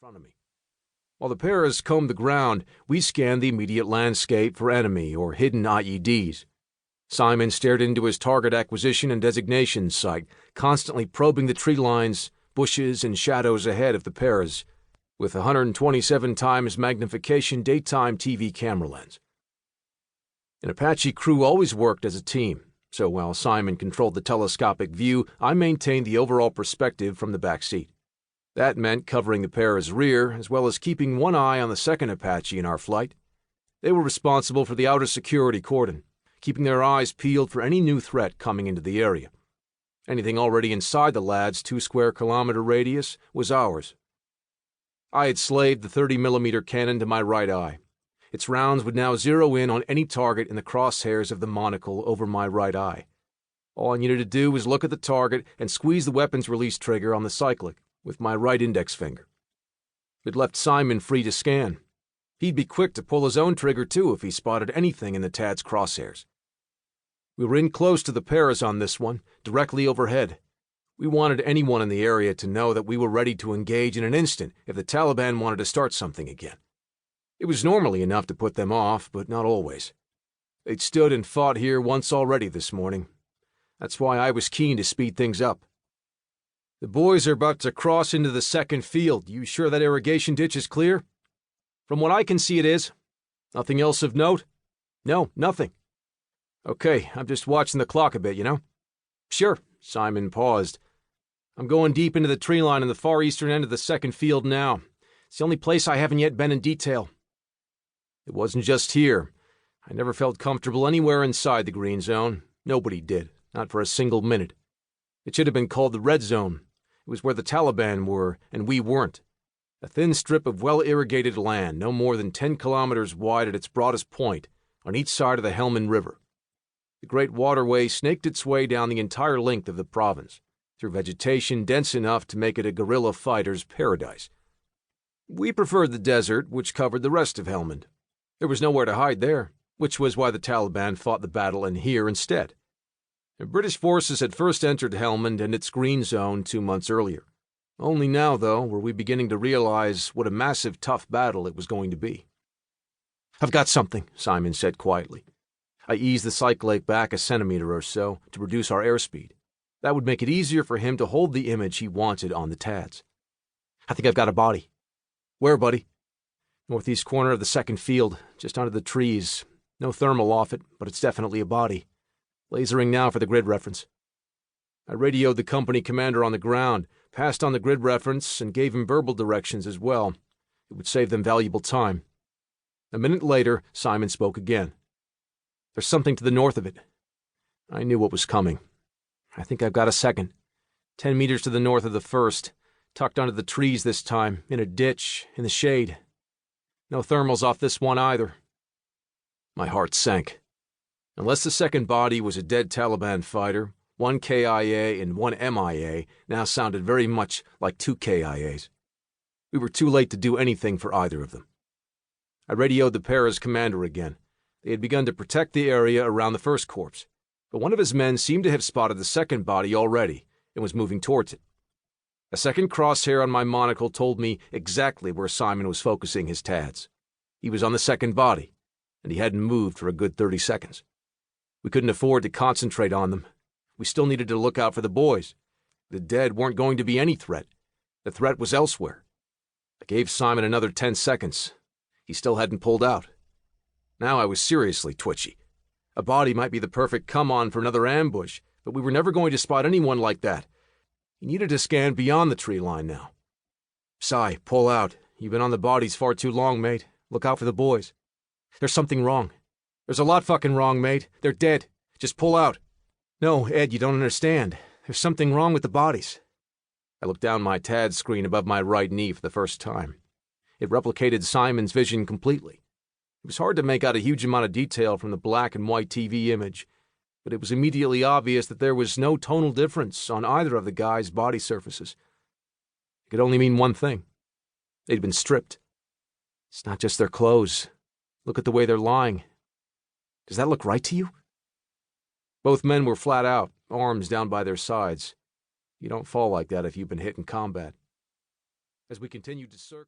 front of me. While the paras combed the ground, we scanned the immediate landscape for enemy or hidden IEDs. Simon stared into his target acquisition and designation site, constantly probing the tree lines, bushes, and shadows ahead of the paras, with 127 times magnification daytime TV camera lens. An Apache crew always worked as a team, so while Simon controlled the telescopic view, I maintained the overall perspective from the back seat. That meant covering the paras' rear, as well as keeping one eye on the second Apache in our flight. They were responsible for the outer security cordon, keeping their eyes peeled for any new threat coming into the area. Anything already inside the lad's 2-square-kilometer radius was ours. I had slaved the 30mm cannon to my right eye. Its rounds would now zero in on any target in the crosshairs of the monocle over my right eye. All I needed to do was look at the target and squeeze the weapons release trigger on the cyclic with my right index finger. It left Simon free to scan. He'd be quick to pull his own trigger too if he spotted anything in the Tad's crosshairs. We were in close to the paras on this one, directly overhead. We wanted anyone in the area to know that we were ready to engage in an instant if the Taliban wanted to start something again. It was normally enough to put them off, but not always. They'd stood and fought here once already this morning. That's why I was keen to speed things up. The boys are about to cross into the second field. You sure that irrigation ditch is clear? From what I can see, it is. Nothing else of note? No, nothing. Okay, I'm just watching the clock a bit, you know? Sure, Simon paused. I'm going deep into the tree line in the far eastern end of the second field now. It's the only place I haven't yet been in detail. It wasn't just here. I never felt comfortable anywhere inside the green zone. Nobody did, not for a single minute. It should have been called the red zone. It was where the Taliban were, and we weren't. A thin strip of well-irrigated land, no more than 10 kilometers wide at its broadest point, on each side of the Helmand River. The great waterway snaked its way down the entire length of the province, through vegetation dense enough to make it a guerrilla fighter's paradise. We preferred the desert, which covered the rest of Helmand. There was nowhere to hide there, which was why the Taliban fought the battle in here instead. The British forces had first entered Helmand and its green zone 2 months earlier. Only now, though, were we beginning to realize what a massive, tough battle it was going to be. "I've got something," Simon said quietly. I eased the cyclake back a centimeter or so to reduce our airspeed. That would make it easier for him to hold the image he wanted on the Tads. "I think I've got a body." "Where, buddy?" "Northeast corner of the second field, just under the trees. No thermal off it, but it's definitely a body. Lasering now for the grid reference." I radioed the company commander on the ground, passed on the grid reference, and gave him verbal directions as well. It would save them valuable time. A minute later, Simon spoke again. "There's something to the north of it." I knew what was coming. "I think I've got a second. 10 meters to the north of the first, tucked under the trees this time, in a ditch, in the shade. No thermals off this one either." My heart sank. Unless the second body was a dead Taliban fighter, one KIA and one MIA now sounded very much like 2 KIAs. We were too late to do anything for either of them. I radioed the paras commander again. They had begun to protect the area around the first corpse, but one of his men seemed to have spotted the second body already and was moving towards it. A second crosshair on my monocle told me exactly where Simon was focusing his Tads. He was on the second body, and he hadn't moved for a good 30 seconds. We couldn't afford to concentrate on them. We still needed to look out for the boys. The dead weren't going to be any threat. The threat was elsewhere. I gave Simon another 10 seconds. He still hadn't pulled out. Now I was seriously twitchy. A body might be the perfect come-on for another ambush, but we were never going to spot anyone like that. He needed to scan beyond the tree line now. "Si, pull out. You've been on the bodies far too long, mate. Look out for the boys." "There's something wrong." "There's a lot fucking wrong, mate. They're dead. Just pull out." "No, Ed, you don't understand. There's something wrong with the bodies." I looked down my TAD screen above my right knee for the first time. It replicated Simon's vision completely. It was hard to make out a huge amount of detail from the black and white TV image, but it was immediately obvious that there was no tonal difference on either of the guys' body surfaces. It could only mean one thing. They'd been stripped. It's not just their clothes. Look at the way they're lying. Does that look right to you? Both men were flat out, arms down by their sides. You don't fall like that if you've been hit in combat. As we continued to circle...